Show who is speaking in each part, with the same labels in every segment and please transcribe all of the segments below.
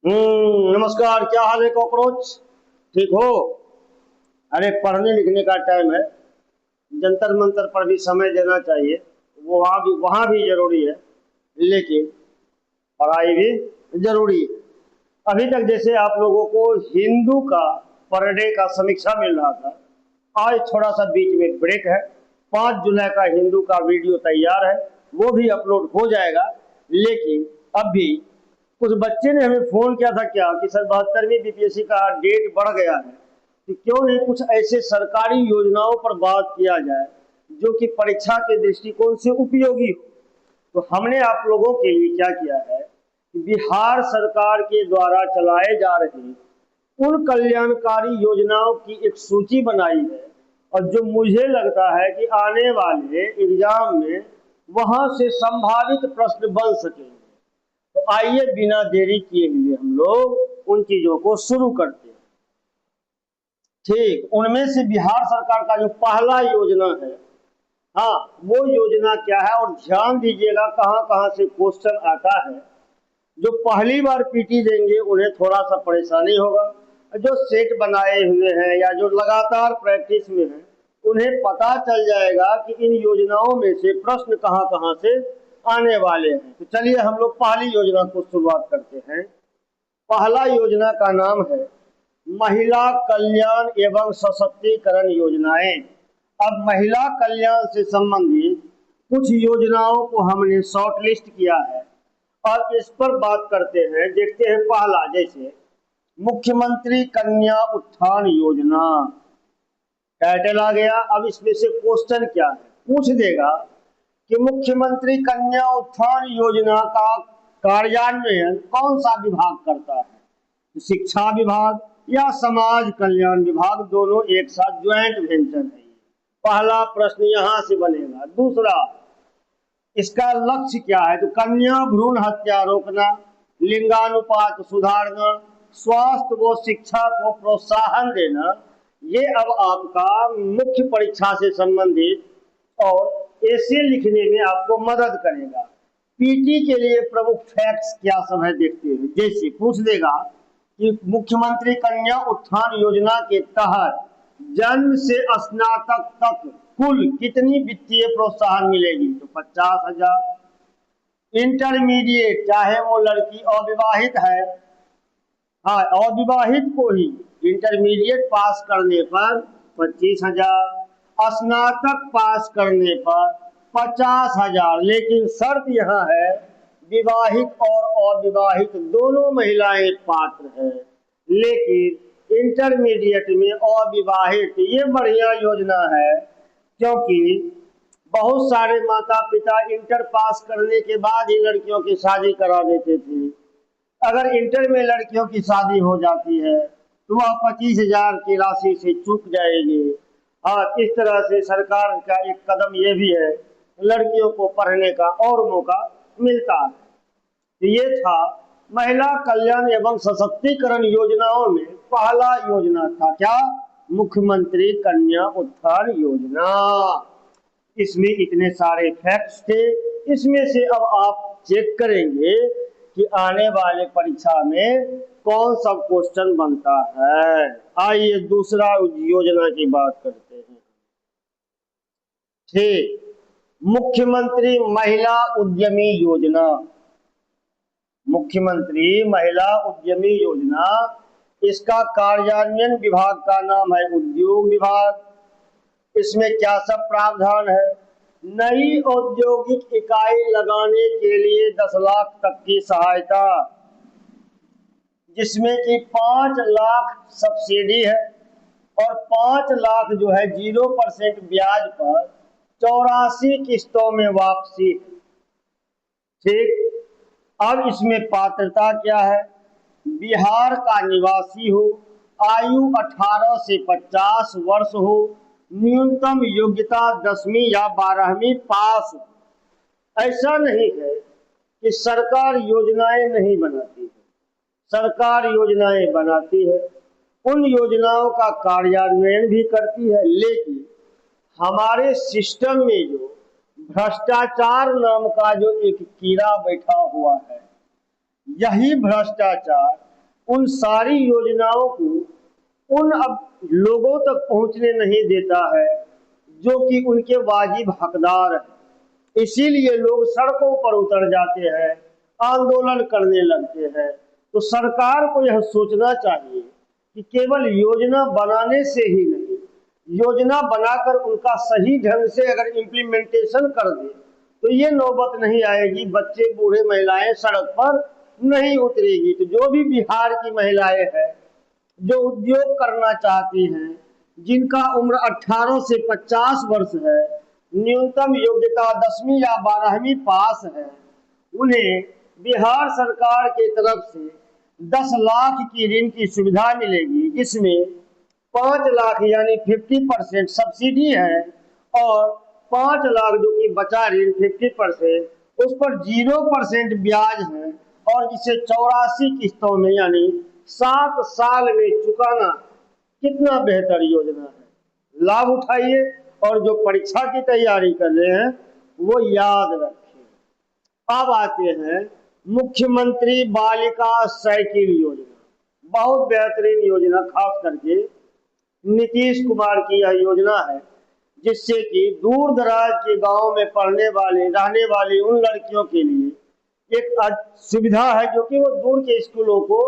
Speaker 1: नमस्कार। क्या हाल है कॉकरोच? ठीक हो? अरे पढ़ने लिखने का टाइम है। जंतर मंतर पर भी समय देना चाहिए। वो वहाँ भी जरूरी है, लेकिन पढ़ाई भी जरूरी है। अभी तक जैसे आप लोगों को हिंदू का पर डे का समीक्षा मिल रहा था, आज थोड़ा सा बीच में ब्रेक है। 5 जुलाई का हिंदू का वीडियो तैयार है, वो भी अपलोड हो जाएगा। लेकिन अब भी कुछ बच्चे ने हमें फोन किया था क्या कि सर 72वीं बीपीएससी का डेट बढ़ गया है, कि क्यों नहीं कुछ ऐसे सरकारी योजनाओं पर बात किया जाए जो कि परीक्षा के दृष्टिकोण से उपयोगी हो। तो हमने आप लोगों के लिए क्या किया है कि बिहार सरकार के द्वारा चलाए जा रहे उन कल्याणकारी योजनाओं की एक सूची बनाई है, और जो मुझे लगता है कि आने वाले एग्जाम में वहां से संभावित प्रश्न बन सकेंगे। तो आइए बिना देरी किए हुए हम लोग उन चीजों को शुरू करते हैं। ठीक, उनमें से बिहार सरकार का जो पहला योजना है, हाँ, वो योजना क्या है, और ध्यान दीजिएगा कहां कहां से क्वेश्चन आता है। जो पहली बार पीटी देंगे उन्हें थोड़ा सा परेशानी होगा, जो सेट बनाए हुए हैं या जो लगातार प्रैक्टिस में है उन्हें पता चल जाएगा कि इन योजनाओं में से प्रश्न कहां कहां से आने वाले हैं। तो चलिए हम लोग पहली योजना को शुरुआत करते हैं। पहला योजना का नाम है महिला कल्याण एवं सशक्तिकरण योजनाएं। अब महिला कल्याण से संबंधित कुछ योजनाओं को हमने शॉर्ट लिस्ट किया है और इस पर बात करते हैं। देखते हैं पहला, जैसे मुख्यमंत्री कन्या उत्थान योजना, टाइटल आ गया। अब इसमें से क्वेश्चन क्या है, पूछ देगा कि मुख्यमंत्री कन्या उत्थान योजना का कार्यान्वयन कौन सा विभाग करता है, शिक्षा विभाग या समाज कल्याण विभाग, दोनों एक साथ ज्वाइंट वेंचर है। पहला प्रश्न यहां से बनेगा। दूसरा, इसका लक्ष्य क्या है, तो कन्या भ्रूण हत्या रोकना, लिंगानुपात सुधारना, स्वास्थ्य व शिक्षा को प्रोत्साहन देना। ये अब आपका मुख्य परीक्षा से संबंधित और ऐसे लिखने में आपको मदद करेगा। पीटी के लिए प्रमुख फैक्ट्स क्या सब है देखते हैं। जैसे पूछ देगा कि मुख्यमंत्री कन्या उत्थान योजना के तहत जन्म से स्नातक तक कुल कितनी वित्तीय प्रोत्साहन मिलेगी, तो 50,000। इंटरमीडिएट, चाहे वो लड़की अविवाहित है, हाँ, अविवाहित को ही इंटरमीडिएट पास करने पर 25,000, स्नातक पास करने पर 50,000। लेकिन शर्त यहाँ है विवाहित और अविवाहित दोनों महिलाएं पात्र हैं, लेकिन इंटरमीडिएट में अविवाहित, ये बढ़िया योजना है, क्योंकि बहुत सारे माता पिता इंटर पास करने के बाद ही लड़कियों की शादी करा देते थे। अगर इंटर में लड़कियों की शादी हो जाती है तो वह 25,000 की राशि से चूक जाएगी। हाँ, इस तरह से सरकार का एक कदम ये भी है, लड़कियों को पढ़ने का और मौका मिलता है। तो ये था महिला कल्याण एवं सशक्तिकरण योजनाओं में पहला योजना था क्या, मुख्यमंत्री कन्या उत्थान योजना। इसमें इतने सारे फैक्ट्स थे। इसमें से अब आप चेक करेंगे कि आने वाले परीक्षा में कौन सा क्वेश्चन बनता है। आइए दूसरा योजना की बात करते हैं। ठीक, मुख्यमंत्री महिला उद्यमी योजना। मुख्यमंत्री महिला उद्यमी योजना, इसका कार्यान्वयन विभाग का नाम है उद्योग विभाग। इसमें क्या सब प्रावधान है, नई औद्योगिक इकाई लगाने के लिए 10 लाख तक की सहायता, जिसमें कि 5 लाख सब्सिडी है और 5 लाख जो है 0% ब्याज पर 84 किस्तों में वापसी। ठीक, अब इसमें पात्रता क्या है, बिहार का निवासी हो, आयु 18 से 50 वर्ष हो, न्यूनतम योग्यता 10वीं या 12वीं पास। ऐसा नहीं है कि सरकार योजनाएं नहीं बनाती है, सरकार योजनाएं बनाती है, उन योजनाओं का कार्यान्वयन भी करती है, लेकिन हमारे सिस्टम में जो भ्रष्टाचार नाम का जो एक कीड़ा बैठा हुआ है, यही भ्रष्टाचार उन सारी योजनाओं को उन अब लोगों तक पहुंचने नहीं देता है जो कि उनके वाजिब हकदार हैं। इसीलिए लोग सड़कों पर उतर जाते हैं, आंदोलन करने लगते हैं। तो सरकार को यह सोचना चाहिए कि केवल योजना बनाने से ही नहीं, योजना बनाकर उनका सही ढंग से अगर इम्प्लीमेंटेशन कर दे तो ये नौबत नहीं आएगी, बच्चे बूढ़े महिलाएं सड़क पर नहीं उतरेगी। तो जो भी बिहार की महिलाएं हैं जो उद्योग करना चाहती हैं, जिनका उम्र 18 से 50 वर्ष है, न्यूनतम योग्यता 10वीं या 12वीं पास है, उन्हें बिहार सरकार की तरफ से 10 लाख की ऋण की सुविधा मिलेगी, जिसमें 5 लाख यानी 50% सब्सिडी है और 5 लाख जो कि बचा ऋण 50% उस पर 0% ब्याज है और जिसे 84 किस्तों में यानी 7 साल में चुकाना। कितना बेहतर योजना है, लाभ उठाइए और जो परीक्षा की तैयारी कर रहे हैं वो याद रखें। अब आते हैं मुख्यमंत्री बालिका साइकिल योजना। बहुत बेहतरीन योजना, खास करके नीतीश कुमार की यह योजना है, जिससे कि दूर दराज के गांव में पढ़ने वाले रहने वाली उन लड़कियों के लिए एक सुविधा है जो कि वो दूर के स्कूलों को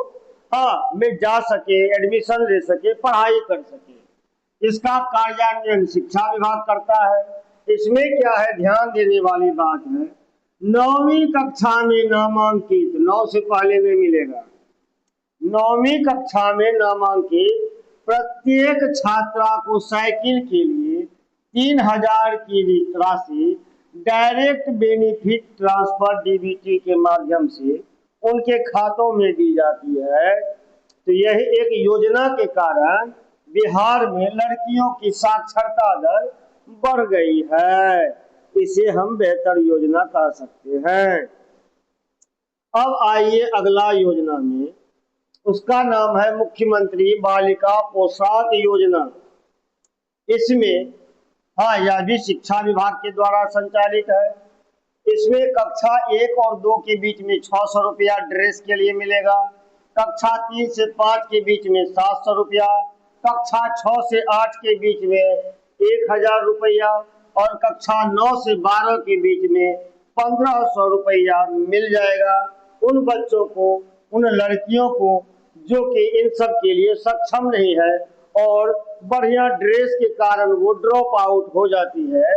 Speaker 1: में जा सके, एडमिशन ले सके, पढ़ाई कर सके। इसका कार्यान्वयन शिक्षा विभाग करता है। इसमें क्या है, ध्यान देने वाली बात है, 9वीं कक्षा में नामांकित, 9 से पहले नहीं मिलेगा, 9वीं कक्षा में नामांकित प्रत्येक छात्रा को साइकिल के लिए 3000 की राशि डायरेक्ट बेनिफिट ट्रांसफर डीबीटी के माध्यम से उनके खातों में दी जाती है। तो यह एक योजना के कारण बिहार में लड़कियों की साक्षरता दर बढ़ गई है। इसे हम बेहतर योजना कह सकते हैं। अब आइए अगला योजना में, उसका नाम है मुख्यमंत्री बालिका पोशाक योजना। इसमें यह भी शिक्षा विभाग के द्वारा संचालित है। इसमें कक्षा 1 और 2 के बीच में 600 रुपया ड्रेस के लिए मिलेगा, कक्षा 3 से 5 के बीच में 700 रुपया, कक्षा 6 से 8 के बीच में 1000 रुपया और कक्षा 9 से 12 के बीच में 1500 रुपया मिल जाएगा उन बच्चों को, उन लड़कियों को जो कि इन सब के लिए सक्षम नहीं है और बढ़िया ड्रेस के कारण वो ड्रॉप आउट हो जाती है।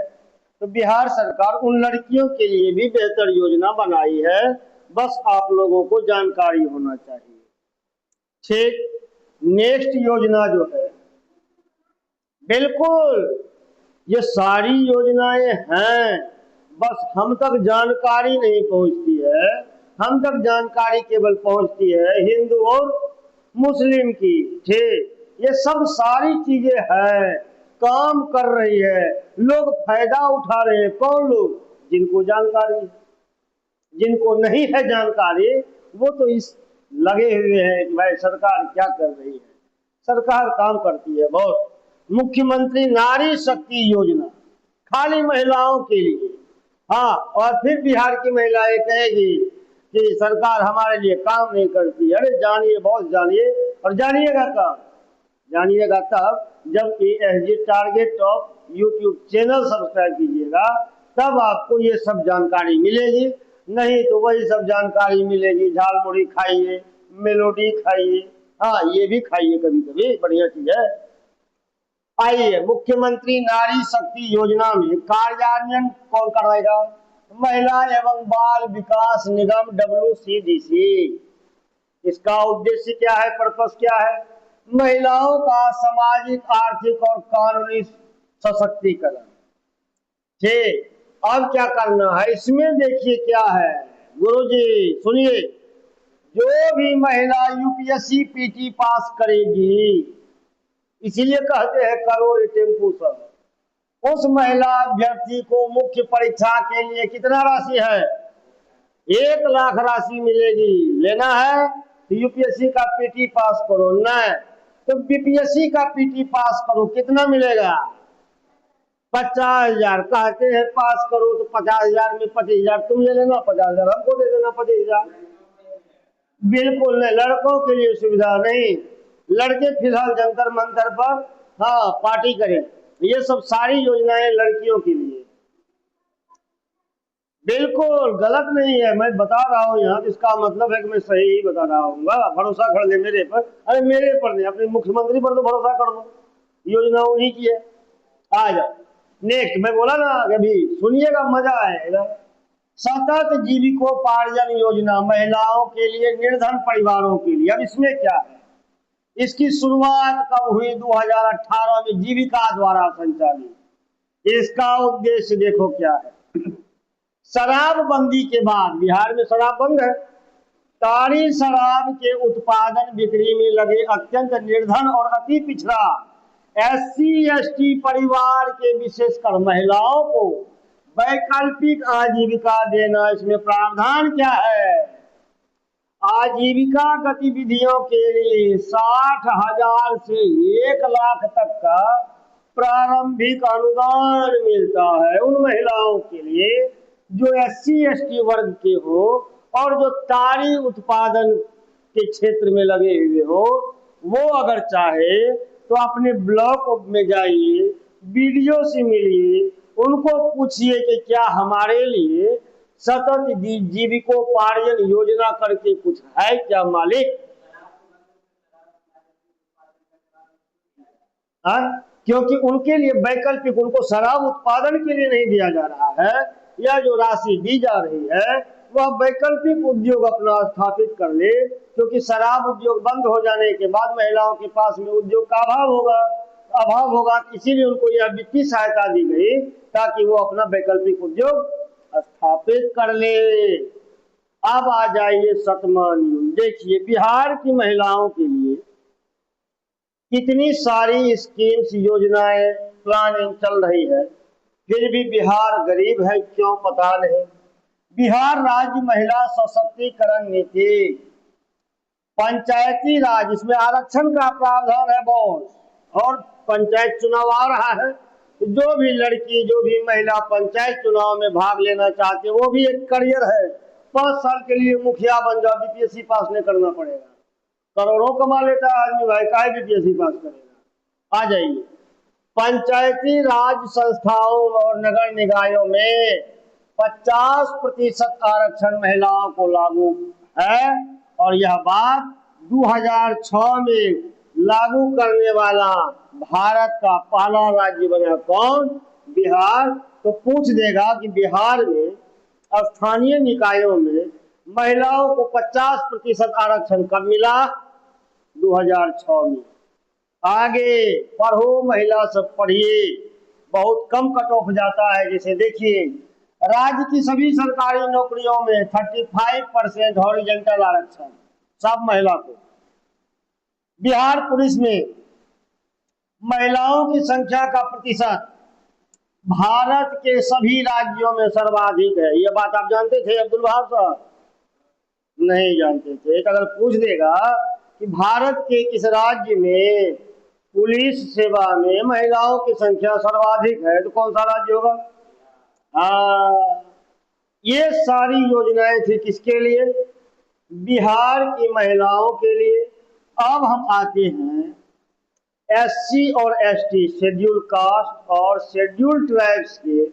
Speaker 1: तो बिहार सरकार उन लड़कियों के लिए भी बेहतर योजना बनाई है, बस आप लोगों को जानकारी होना चाहिए। ठीक, नेक्स्ट योजना जो है, बिल्कुल ये सारी योजनाएं हैं, बस हम तक जानकारी नहीं पहुंचती है। हम तक जानकारी केवल पहुंचती है हिंदू और मुस्लिम की। ठीक, ये सब सारी चीजें हैं, काम कर रही है, लोग फायदा उठा रहे हैं। कौन लोग? जिनको जानकारी है। जिनको नहीं है जानकारी वो तो इस लगे हुए हैं कि भाई सरकार क्या कर रही है। सरकार काम करती है बहुत। मुख्यमंत्री नारी शक्ति योजना, खाली महिलाओं के लिए। और फिर बिहार की महिलाएं कहेगी कि सरकार हमारे लिए काम नहीं करती। अरे जानिए, बहुत जानिए, और जानिएगा कब? जानिएगा तब जब ESG target of YouTube channel subscribe कीजिएगा, तब आपको ये सब जानकारी मिलेगी। नहीं तो वही सब जानकारी मिलेगी, झाल मुड़ी खाइए, मेलोडी खाइए, ये भी खाइए कभी कभी, बढ़िया चीज है। आइए, मुख्यमंत्री नारी शक्ति योजना में कार्यान्वयन कौन कराएगा? महिला एवं बाल विकास निगम WCDC। इसका उद्देश्य क्या है, पर्पस क्या है? महिलाओं का सामाजिक, आर्थिक और कानूनी सशक्तिकरण। ठीक, अब क्या करना है इसमें, देखिए क्या है गुरुजी, सुनिए। जो भी महिला UPSC PT पास करेगी, इसीलिए कहते हैं करोड़ टेम्पू सब, उस महिला अभ्यर्थी को मुख्य परीक्षा के लिए कितना राशि है? 1 लाख राशि मिलेगी। लेना है तो UPSC का PT पास करो, नहीं तो BPSC का PT पास करो। कितना मिलेगा? 50,000। कहते हैं पास करो तो 50,000 में 25,000 तुम ले लेना, 50,000 हमको दे देना। 25,000 बिल्कुल नहीं, लड़कों के लिए सुविधा नहीं। लड़के फिलहाल जंतर मंतर पर हाँ पार्टी करें, ये सब सारी योजनाएं लड़कियों के लिए। बिल्कुल गलत नहीं है, मैं बता रहा हूँ यहाँ, इसका मतलब है कि मैं सही ही बता रहा हूँ। भरोसा कर ले मेरे पर। अरे मेरे पर नहीं, अपने मुख्यमंत्री पर तो भरोसा कर दो, योजना उन्हीं की है। आ जाओ नेक्स्ट, मैं बोला ना अभी, सुनिएगा मजा आएगा। सतत जीविकोपार्जन योजना महिलाओं के लिए, निर्धन परिवारों के लिए। अब इसमें क्या है, इसकी शुरुआत कब हुई? 2018 में जीविका द्वारा संचालित। इसका उद्देश्य देखो क्या है। शराबबंदी के बाद, बिहार में शराब बंद है, ताड़ी शराब के उत्पादन बिक्री में लगे अत्यंत निर्धन और अति पिछड़ा SC ST परिवार के, विशेषकर महिलाओं को वैकल्पिक आजीविका देना। इसमें प्रावधान क्या है? आजीविका गतिविधियों के लिए 60,000 से 1 लाख तक का प्रारंभिक अनुदान मिलता है उन महिलाओं के लिए जो SC ST वर्ग के हो और जो ताड़ी उत्पादन के क्षेत्र में लगे हुए हो। वो अगर चाहे तो अपने ब्लॉक में जाइए, BDO से मिलिए, उनको पूछिए कि क्या हमारे लिए सतत जीविकोपार्जन योजना करके कुछ है क्या मालिक? हाँ, क्योंकि उनके लिए वैकल्पिक, उनको शराब उत्पादन के लिए नहीं दिया जा रहा है, या जो राशि दी जा रही है वह वैकल्पिक उद्योग अपना स्थापित कर ले, क्योंकि शराब उद्योग बंद हो जाने के बाद महिलाओं के पास में उद्योग का अभाव होगा। इसीलिए उनको यह वित्तीय सहायता दी गई ताकि वो अपना वैकल्पिक उद्योग स्थापित कर ले। अब आ जाइए शतमान योजना। देखिए बिहार की महिलाओं के लिए कितनी सारी स्कीम्स, योजनाएं, प्लानिंग चल रही है, फिर भी बिहार गरीब है, क्यों पता नहीं। बिहार राज्य महिला सशक्तिकरण नीति, पंचायती राज, इसमें आरक्षण का प्रावधान है बॉस, और पंचायत चुनाव आ रहा है। जो भी लड़की, जो भी महिला पंचायत चुनाव में भाग लेना चाहते हैं, वो भी एक करियर है। 5 साल के लिए मुखिया बन जाओ, BPSC पास नहीं करना पड़ेगा, करोड़ों कमा लेता है आदमी भाई, काहे BPSC पास करेगा। आ जाइए, पंचायती राज संस्थाओं और नगर निकायों में 50% आरक्षण महिलाओं को लागू है, और यह बात 2006 में लागू करने वाला भारत का पहला राज्य बना कौन? बिहार। तो पूछ देगा कि बिहार में स्थानीय निकायों में महिलाओं को 50% आरक्षण कब मिला? 2006 में। आगे पढ़ो महिला सब पढ़िए, बहुत कम कट ऑफ जाता है। जैसे देखिए, राज्य की सभी सरकारी नौकरियों में 35% हॉरिजॉन्टल आरक्षण, सब महिला को। बिहार पुलिस में महिलाओं की संख्या का प्रतिशत भारत के सभी राज्यों में सर्वाधिक है। यह बात आप जानते थे अब्दुल वहाब साहब? नहीं जानते थे। तो अगर पूछ देगा कि भारत के किस राज्य में पुलिस सेवा में महिलाओं की संख्या सर्वाधिक है, तो कौन सा राज्य होगा? ये सारी योजनाएं थी किसके लिए? बिहार की महिलाओं के लिए। अब हम आते हैं SC और ST, शेड्यूल कास्ट और शेड्यूल ट्राइब्स के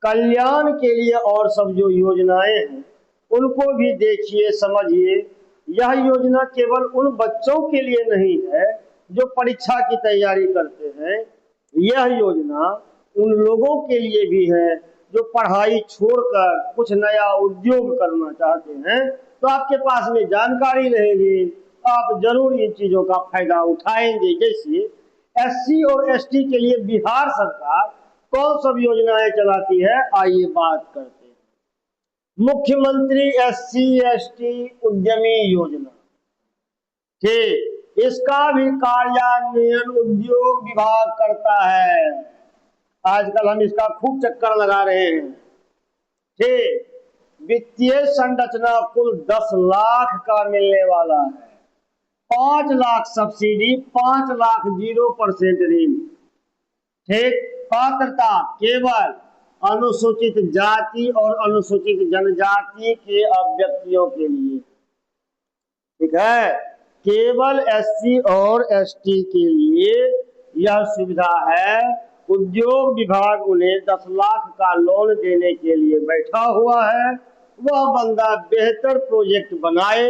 Speaker 1: कल्याण के लिए और सब जो योजनाएं हैं उनको भी देखिए, समझिए। यह योजना केवल उन बच्चों के लिए नहीं है जो परीक्षा की तैयारी करते हैं, यह योजना उन लोगों के लिए भी है जो पढ़ाई छोड़कर कुछ नया उद्योग करना चाहते हैं। तो आपके पास में जानकारी रहेगी, आप जरूर इन चीजों का फायदा उठाएंगे। जैसे SC और ST के लिए बिहार सरकार कौन सब योजनाएं चलाती है, आइए बात करते हैं। मुख्यमंत्री SC ST उद्यमी योजना, ठीक, इसका भी कार्यान्वयन उद्योग विभाग करता है। आजकल हम इसका खूब चक्कर लगा रहे हैं। ठीक, वित्तीय संरचना कुल 10 लाख का मिलने वाला है। 5 लाख सब्सिडी, 5 लाख 0% ऋण। ठीक, पात्रता केवल अनुसूचित जाति और अनुसूचित जनजाति के अभ्यर्थियों के लिए। ठीक है, केवल एससी और एसटी के लिए यह सुविधा है। उद्योग विभाग उन्हें 10 लाख का लोन देने के लिए बैठा हुआ है। वह बंदा बेहतर प्रोजेक्ट बनाए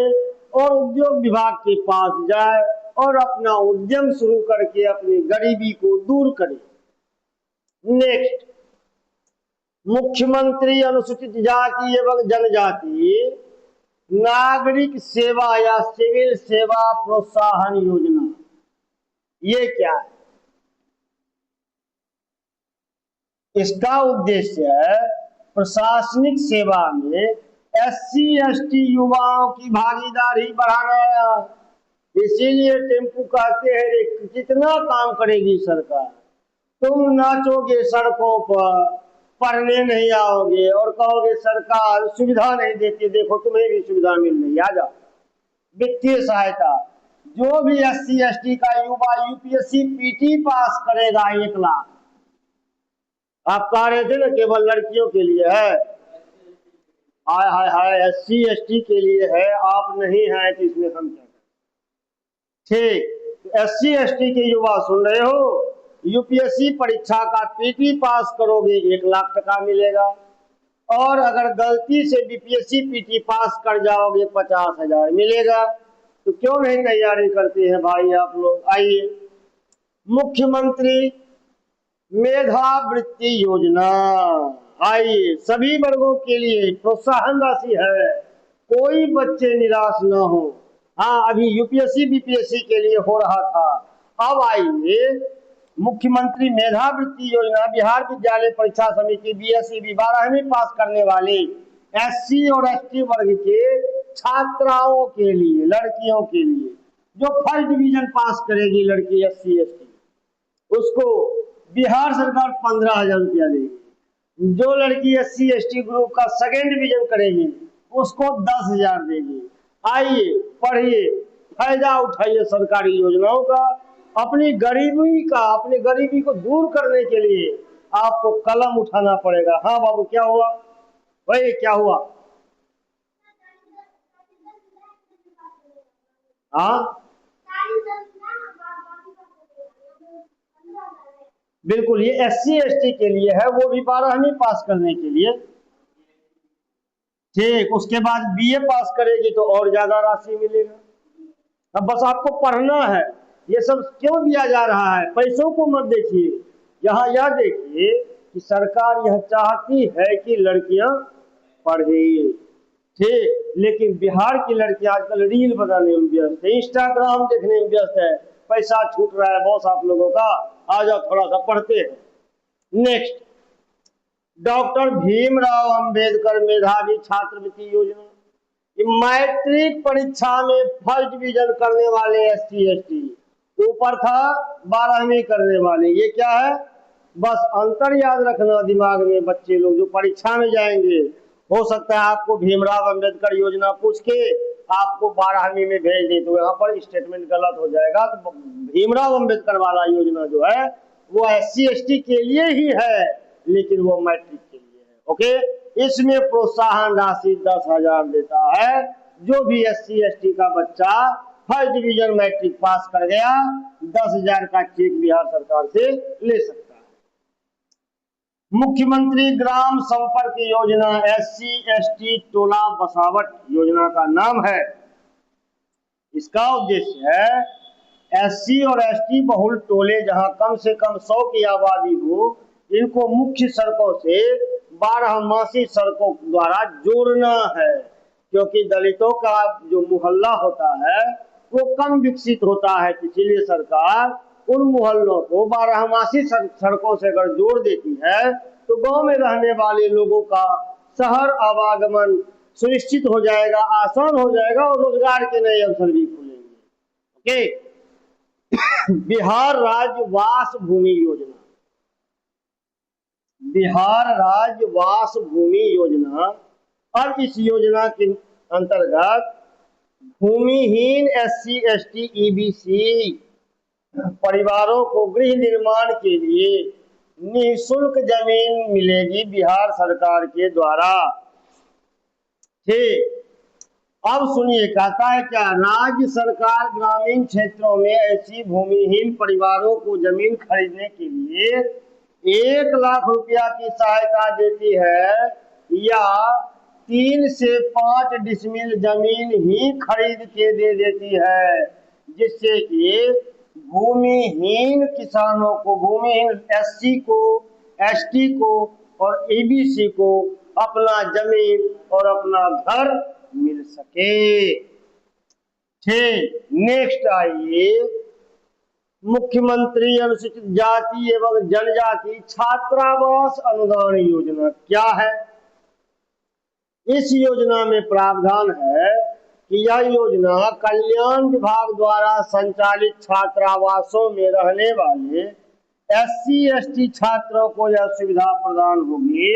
Speaker 1: और उद्योग विभाग के पास जाए और अपना उद्यम शुरू करके अपनी गरीबी को दूर करे। नेक्स्ट, मुख्यमंत्री अनुसूचित जाति एवं जनजाति नागरिक सेवा या सिविल सेवा प्रोत्साहन योजना, ये क्या है? इसका उद्देश्य है प्रशासनिक सेवा में एससी एसटी युवाओं की भागीदारी बढ़ाना। इसीलिए टेम्पू कहते हैं रे, कितना काम करेगी सरकार। तुम नाचोगे सड़कों पर, पढ़ने नहीं आओगे और कहोगे सरकार सुविधा नहीं देती, देखो तुम्हें भी सुविधा मिल रही। आ जाओ, वित्तीय सहायता। जो भी एससी एसटी का युवा यूपीएससी पीटी पास करेगा 1 लाख। आप कह रहे थे ना केवल लड़कियों के लिए है, हाय हाय हाय, एससी एसटी के लिए है। आप नहीं है तो इसमें हम क्या करें? ठीक, एससी एसटी के युवा सुन रहे हो, यूपीएससी परीक्षा का पीटी पास करोगे 1 लाख टका मिलेगा, और अगर गलती से बीपीएससी पीटी पास कर जाओगे 50,000 मिलेगा। तो क्यों नहीं तैयारी करते हैं भाई आप लोग? आइए, मुख्यमंत्री मेधावृत्ति योजना, आइए, सभी वर्गों के लिए प्रोत्साहन राशि है, कोई बच्चे निराश न हो। हाँ, अभी यूपीएससी बीपीएससी के लिए हो रहा था, अब आइए मुख्यमंत्री मेधावृत्ति योजना। बिहार विद्यालय परीक्षा समिति बीएसईबी 12वीं पास करने वाले एससी और एसटी वर्ग के छात्राओं के लिए, लड़कियों के लिए, जो फर्स्ट डिवीजन पास करेगी लड़की एससी एसटी, उसको बिहार सरकार 15,000 रुपया देगी। जो लड़की एससी एसटी ग्रुप का सेकेंड डिवीजन करेगी उसको 10,000 देगी। आइए, पढ़िए, फायदा उठाइए सरकारी योजनाओं का। अपनी गरीबी को दूर करने के लिए आपको कलम उठाना पड़ेगा। हाँ बाबू, क्या हुआ भाई, क्या हुआ? हाँ बिल्कुल, ये एससी एसटी के लिए है, वो भी 12वीं पास करने के लिए। ठीक, उसके बाद बीए पास करेगी तो और ज्यादा राशि मिलेगा। अब बस आपको पढ़ना है। ये सब क्यों दिया जा रहा है? पैसों को मत देखिए, यहाँ यह देखिए कि सरकार यह चाहती है कि लड़कियां पढ़े। ठीक, लेकिन बिहार की लड़कियां आजकल रील बनाने में व्यस्त है, इंस्टाग्राम देखने में व्यस्त है। पैसा छूट रहा है बॉस आप लोगों का, आ जाओ थोड़ा सा पढ़ते हैं। नेक्स्ट, डॉक्टर भीमराव अंबेडकर मेधावी छात्रवृत्ति योजना। मैट्रिक परीक्षा में फर्स्ट डिवीजन करने वाले एससी एसटी, ऊपर था 12वीं करने वाले। ये क्या है? बस अंतर याद रखना दिमाग में, बच्चे लोग जो परीक्षा में जाएंगे, हो सकता है आपको भीमराव अंबेडकर योजना पूछ के आपको 12वीं में भेज दे, तो यहाँ पर स्टेटमेंट गलत हो जाएगा। तो भीमराव अंबेडकर वाला योजना जो है वो एससी एसटी के लिए ही है, लेकिन वो मैट्रिक के लिए है। ओके, इसमें प्रोत्साहन राशि 10,000 देता है। जो भी एससी एसटी का बच्चा फर्स्ट डिवीजन मैट्रिक पास कर गया, 10,000 का चेक बिहार सरकार से ले सकता है। मुख्यमंत्री ग्राम संपर्क योजना, एससी एसटी टोला बसावट योजना का नाम है। इसका उद्देश्य है एससी और एसटी बहुल टोले, जहां कम से कम 100 की आबादी हो, इनको मुख्य सड़कों से 12मासी सड़कों द्वारा जोड़ना है। क्योंकि दलितों का जो मोहल्ला होता है वो कम विकसित होता है, इसीलिए सरकार उन मोहल्लों को 12मासी सड़कों से अगर जोड़ देती है तो गांव में रहने वाले लोगों का शहर आवागमन सुनिश्चित हो जाएगा, आसान हो जाएगा और रोजगार के नए अवसर भी खुलेंगे। ओके, बिहार राज्य वास भूमि योजना। बिहार राज्य वास भूमि योजना, अब इस योजना के अंतर्गत भूमिहीन एससी एसटी ईबीसी परिवारों को गृह निर्माण के लिए निःशुल्क जमीन मिलेगी बिहार सरकार के द्वारा। ठीक, अब सुनिए, कहता है क्या, राज्य सरकार ग्रामीण क्षेत्रों में ऐसी भूमिहीन परिवारों को जमीन खरीदने के लिए 1 लाख रुपया की सहायता देती है, या 3 से 5 डिसमिल जमीन ही खरीद के दे देती है, जिससे कि भूमिहीन किसानों को, भूमिहीन एससी को, एसटी को और एबीसी को अपना जमीन और अपना घर मिल सके। ठीक, नेक्स्ट आइए, मुख्यमंत्री अनुसूचित जाति एवं जनजाति छात्रावास अनुदान योजना क्या है। इस योजना में प्रावधान है कि यह योजना कल्याण विभाग द्वारा संचालित छात्रावासों में रहने वाले एससी एसटी छात्रों को यह सुविधा प्रदान होगी,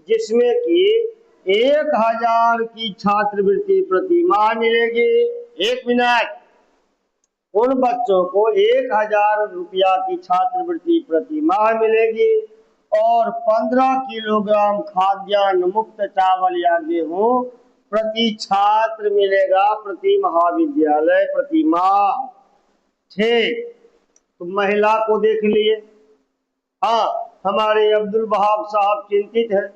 Speaker 1: जिसमें कि 1,000 की छात्रवृत्ति प्रति माह मिलेगी। 1 मिनट, उन बच्चों को 1,000 रुपया की छात्रवृत्ति प्रति माह मिलेगी और 15 किलोग्राम खाद्यान्न मुक्त चावल या गेहूं प्रति छात्र मिलेगा प्रति महाविद्यालय प्रति माह। ठीक, तो महिला को देख लिए। हाँ, हमारे अब्दुल वहाब साहब चिंतित हैं।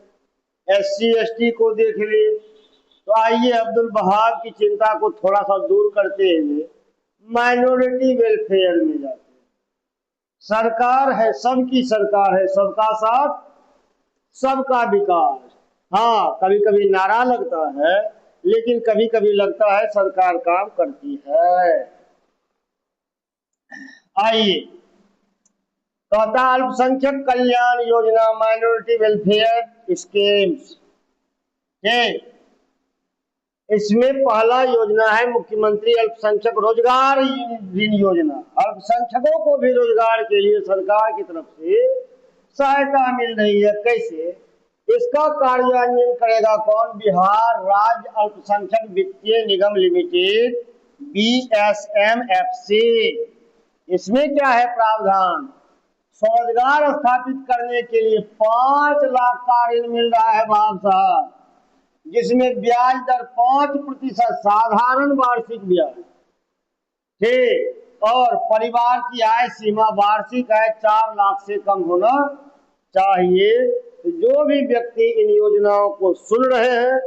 Speaker 1: एससी एसटी को देख लिए। तो आइए अब्दुल वहाब की चिंता को थोड़ा सा दूर करते हुए माइनॉरिटी वेलफेयर में जाते हैं। सरकार है, सबकी सरकार है, सबका साथ सबका विकास। हाँ, कभी कभी नारा लगता है, लेकिन कभी कभी लगता है सरकार काम करती है। आइए, कहता अल्पसंख्यक Kalyan Yojana, minority welfare schemes. इसमें पहला योजना है मुख्यमंत्री अल्पसंख्यक रोजगार ऋण योजना। अल्पसंख्यकों को भी रोजगार के लिए सरकार की तरफ से सहायता मिल रही है। कैसे? इसका कार्यान्वयन करेगा कौन? बिहार राज्य अल्पसंख्यक वित्तीय निगम लिमिटेड, BSMFC। इसमें क्या है प्रावधान? स्वरोजगार स्थापित करने के लिए 5 लाख का ऋण मिल रहा है बाब साहब, जिसमें ब्याज दर 5% साधारण वार्षिक ब्याज। ठीक, और परिवार की आय सीमा वार्षिक आय 4 लाख से कम होना चाहिए। जो भी व्यक्ति इन योजनाओं को सुन रहे हैं,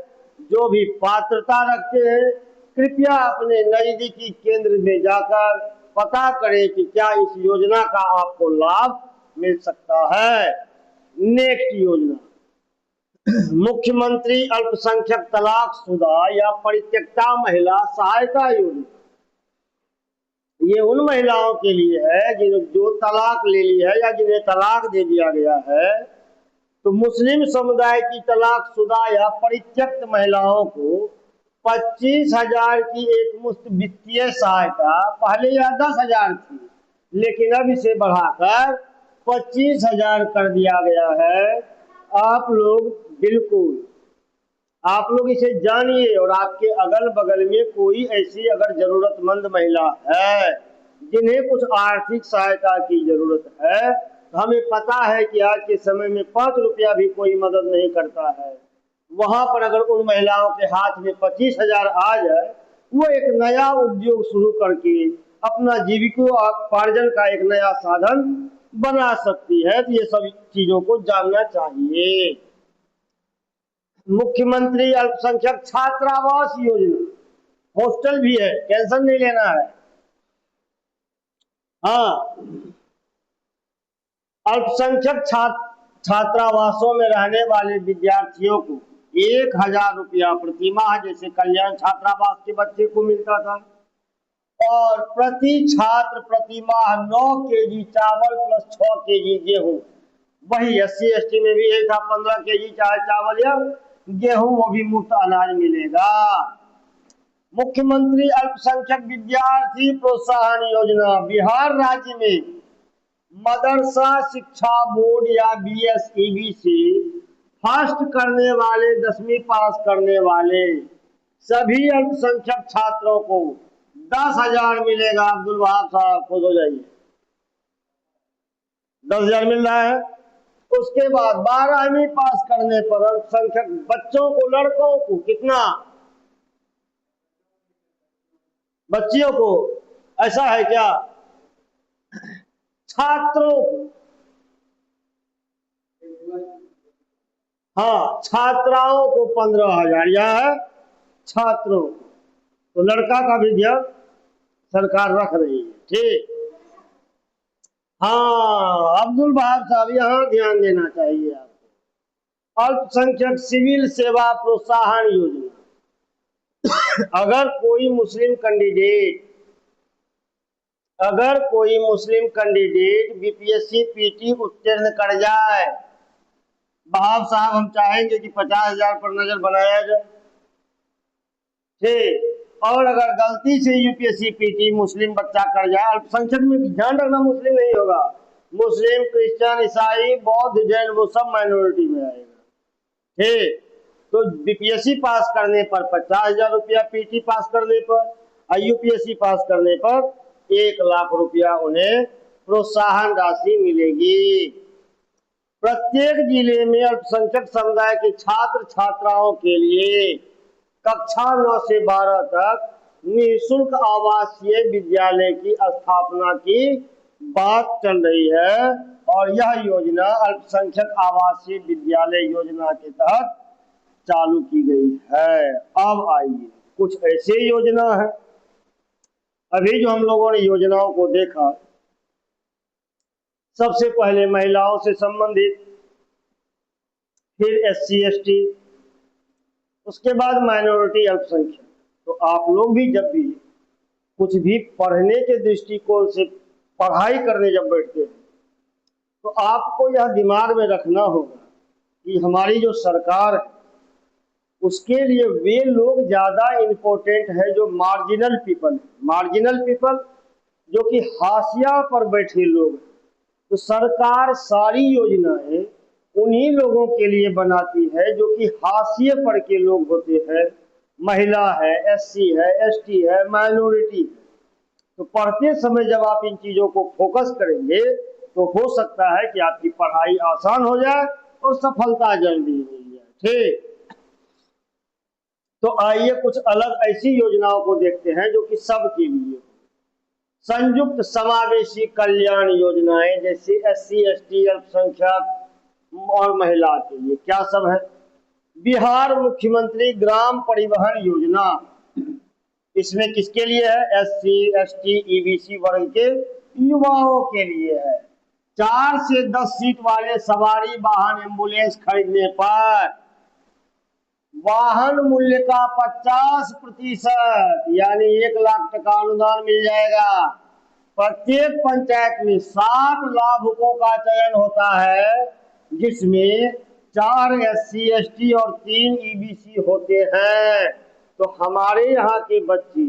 Speaker 1: जो भी पात्रता रखते हैं, कृपया अपने नजदीकी केंद्र में जाकर पता करें कि क्या इस योजना का आपको लाभ मिल सकता है। नेक्स्ट योजना, मुख्यमंत्री अल्पसंख्यक तलाकशुदा या परित्यक्ता महिला सहायता योजना। ये उन महिलाओं के लिए है जो तलाक ले ली है या जिन्हें तलाक दे दिया गया है। तो मुस्लिम समुदाय की तलाकशुदा या परित्यक्त महिलाओं को 25,000 की एक मुश्त वित्तीय सहायता, पहले यह 10,000 थी, लेकिन अब इसे बढ़ाकर 25,000 कर दिया गया है। आप लोग इसे जानिए, और आपके अगल बगल में कोई ऐसी अगर जरूरतमंद महिला है जिन्हें कुछ आर्थिक सहायता की जरूरत है, तो हमें पता है कि आज के समय में 5 रुपया भी कोई मदद नहीं करता है। वहां पर अगर उन महिलाओं के हाथ में 25,000 आ जाए, वो एक नया उद्योग शुरू करके अपना जीविकोपार्जन का एक नया साधन बना सकती है। तो ये सभी चीजों को जानना चाहिए। मुख्यमंत्री अल्पसंख्यक छात्रावास योजना, हॉस्टल भी है, टेंशन नहीं लेना है। हाँ, अल्पसंख्यक छात्रावासों में रहने वाले विद्यार्थियों को 1,000 रुपया प्रति माह, जैसे कल्याण छात्रावास के बच्चे को मिलता था, और प्रति छात्र प्रति माह 9 केजी चावल प्लस 6 केजी गेहूं। वही SC ST में भी यही था, 15 केजी चाहे चावल या गेहूं, वो भी मुफ्त अनाज मिलेगा। मुख्यमंत्री अल्पसंख्यक विद्यार्थी प्रोत्साहन योजना, बिहार राज्य में मदरसा शिक्षा बोर्ड या BSEB से फर्स्ट करने वाले, 10वीं पास करने वाले सभी अल्पसंख्यक छात्रों को 10,000 मिलेगा। अब्दुल वहाब साहब खुश हो जाइए, 10,000 मिल रहा है। उसके बाद 12वीं पास करने पर अल्पसंख्यक बच्चों को, लड़कों को कितना? बच्चियों को ऐसा है क्या? छात्रों को, हाँ छात्राओं को 15,000 यह है छात्रों को। तो लड़का का भी ध्यान सरकार रख रही है। ठीक, हाँ अब्दुल बहार साहब यहाँ ध्यान देना चाहिए आपको। अल्पसंख्यक सिविल सेवा प्रोत्साहन योजना। अगर कोई मुस्लिम कैंडिडेट बीपीएससी पीटी उत्तीर्ण कर जाए, बहाव साहब हम चाहेंगे कि 50,000 पर नजर बनाया जाए। ठीक, और अगर गलती से यूपीएससी पीटी मुस्लिम बच्चा कर जाए, अल्पसंख्यक में ध्यान रखना मुस्लिम नहीं होगा, मुस्लिम, क्रिश्चियन, ईसाई, बौद्ध, जैन वो सब माइनॉरिटी में आएगा। ठीक, तो बीपीएससी पास करने पर 50,000 रुपया, पीटी पास करने पर और यूपीएससी पास करने पर 1,00,000 रुपया उन्हें प्रोत्साहन राशि मिलेगी। प्रत्येक जिले में अल्पसंख्यक समुदाय के छात्र छात्राओं के लिए कक्षा 9 से 12 तक निःशुल्क आवासीय विद्यालय की स्थापना की बात चल रही है और यह योजना अल्पसंख्यक आवासीय विद्यालय योजना के तहत चालू की गई है। अब आइए कुछ ऐसे योजना है, अभी जो हम लोगों ने योजनाओं को देखा, सबसे पहले महिलाओं से संबंधित, फिर एससी एसटी, उसके बाद माइनॉरिटी अल्पसंख्यक। तो आप लोग भी जब भी कुछ भी पढ़ने के दृष्टिकोण से पढ़ाई करने जब बैठते हैं तो आपको यह दिमाग में रखना होगा कि हमारी जो सरकार है उसके लिए वे लोग ज्यादा इम्पोर्टेंट है जो मार्जिनल पीपल जो कि हाशिया पर बैठे लोग। तो सरकार सारी योजनाएं उन्हीं लोगों के लिए बनाती है जो कि हाशिए पर के लोग होते हैं, महिला है, एससी है, एसटी है, माइनॉरिटी है। तो पढ़ते समय जब आप इन चीजों को फोकस करेंगे तो हो सकता है कि आपकी पढ़ाई आसान हो जाए और सफलता जल्दी मिल जाए। ठीक, तो आइए कुछ अलग ऐसी योजनाओं को देखते हैं जो कि सबके लिए। संयुक्त समावेशी कल्याण योजनाएं, जैसे एससी एसटी, अल्पसंख्यक और महिला के लिए क्या सब है। बिहार मुख्यमंत्री ग्राम परिवहन योजना, इसमें किसके लिए है? एससी एसटी ईबीसी वर्ग के युवाओं के लिए है। 4 से 10 सीट वाले सवारी वाहन एम्बुलेंस खरीदने पर वाहन मूल्य का 50% यानी 1,00,000 टका अनुदान मिल जाएगा। प्रत्येक पंचायत में 7 लाभुकों का चयन होता है जिसमें 4 एससी एसटी और 3 ईबीसी होते हैं। तो हमारे यहाँ के बच्चे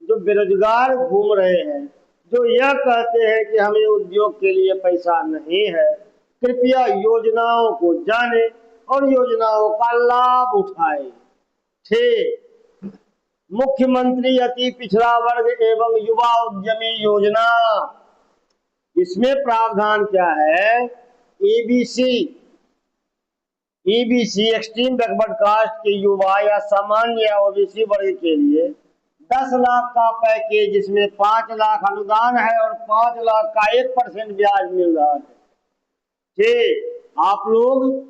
Speaker 1: जो बेरोजगार घूम रहे हैं, जो यह कहते हैं कि हमें उद्योग के लिए पैसा नहीं है, कृपया योजनाओं को जाने और योजनाओं का लाभ उठाए। ठीक, मुख्यमंत्री अति पिछड़ा वर्ग एवं युवा उद्यमी योजना, इसमें प्रावधान क्या है? ईबीसी एक्सट्रीम बैकवर्ड कास्ट के युवा या सामान्य या ओबीसी वर्ग के लिए 10 लाख का पैकेज, जिसमें 5 लाख अनुदान है और 5 लाख का 1% ब्याज मिल रहा है। ठीक, आप लोग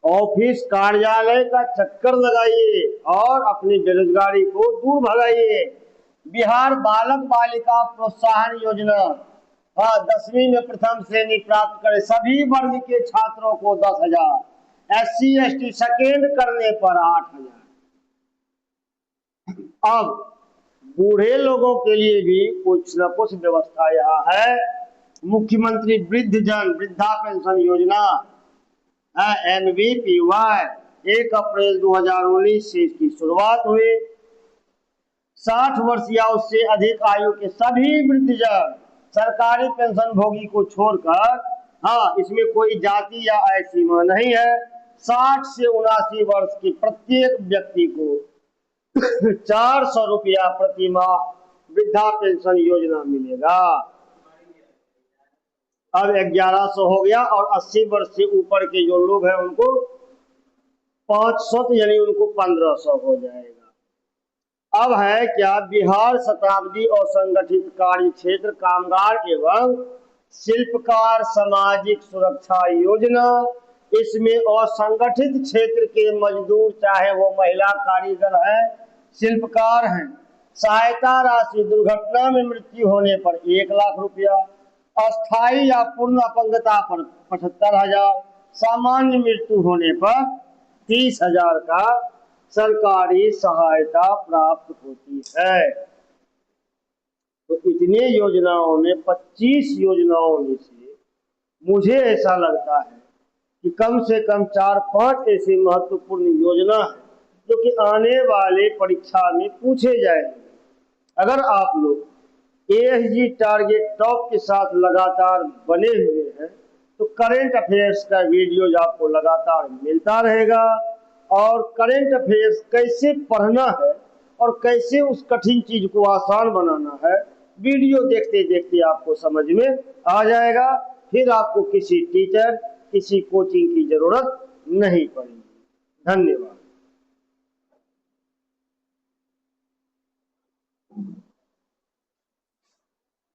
Speaker 1: ऑफिस कार्यालय का चक्कर लगाइए और अपनी बेरोजगारी को दूर भगाइए। बिहार बालक बालिका प्रोत्साहन योजना, हाँ 10वीं में प्रथम श्रेणी प्राप्त करे सभी वर्ग के छात्रों को 10,000, एससी एसटी सेकेंड करने पर 8,000। अब बूढ़े लोगों के लिए भी कुछ न कुछ व्यवस्था यहाँ है। मुख्यमंत्री वृद्धा पेंशन योजना NVPY 1 अप्रैल 2019 से इसकी शुरुआत हुई। 60 वर्ष या उससे अधिक आयु के सभी वृद्धजन सरकारी पेंशन भोगी को छोड़कर, हाँ इसमें कोई जाति या आय सीमा नहीं है, 60 से 79 वर्ष के प्रत्येक व्यक्ति को 400 रुपया प्रति माह वृद्धा पेंशन योजना मिलेगा। अब 1100 हो गया और 80 वर्ष से ऊपर के जो लोग हैं उनको 500, यानी उनको 1500 हो जाएगा। अब है क्या, बिहार शताब्दी असंगठित कार्य क्षेत्र कामगार एवं शिल्पकार सामाजिक सुरक्षा योजना। इसमें असंगठित क्षेत्र के मजदूर, चाहे वो महिला कारीगर है, शिल्पकार हैं, सहायता राशि दुर्घटना में मृत्यु होने पर 1 लाख रुपया, अस्थायी या पूर्ण अपंगता पर 75,000, सामान्य मृत्यु होने पर 30,000 का सरकारी सहायता प्राप्त होती है। तो इतने योजनाओं में 25 योजनाओं में से मुझे ऐसा लगता है कि कम से कम 4-5 ऐसी महत्वपूर्ण योजना है जो कि आने वाले परीक्षा में पूछे जाएंगे। अगर आप लोग एएसजी टारगेट टॉप के साथ लगातार बने हुए हैं तो करेंट अफेयर्स का वीडियोज आपको लगातार मिलता रहेगा, और करेंट अफेयर्स कैसे पढ़ना है और कैसे उस कठिन चीज को आसान बनाना है, वीडियो देखते देखते आपको समझ में आ जाएगा। फिर आपको किसी टीचर, किसी कोचिंग की जरूरत नहीं पड़ेगी। धन्यवाद।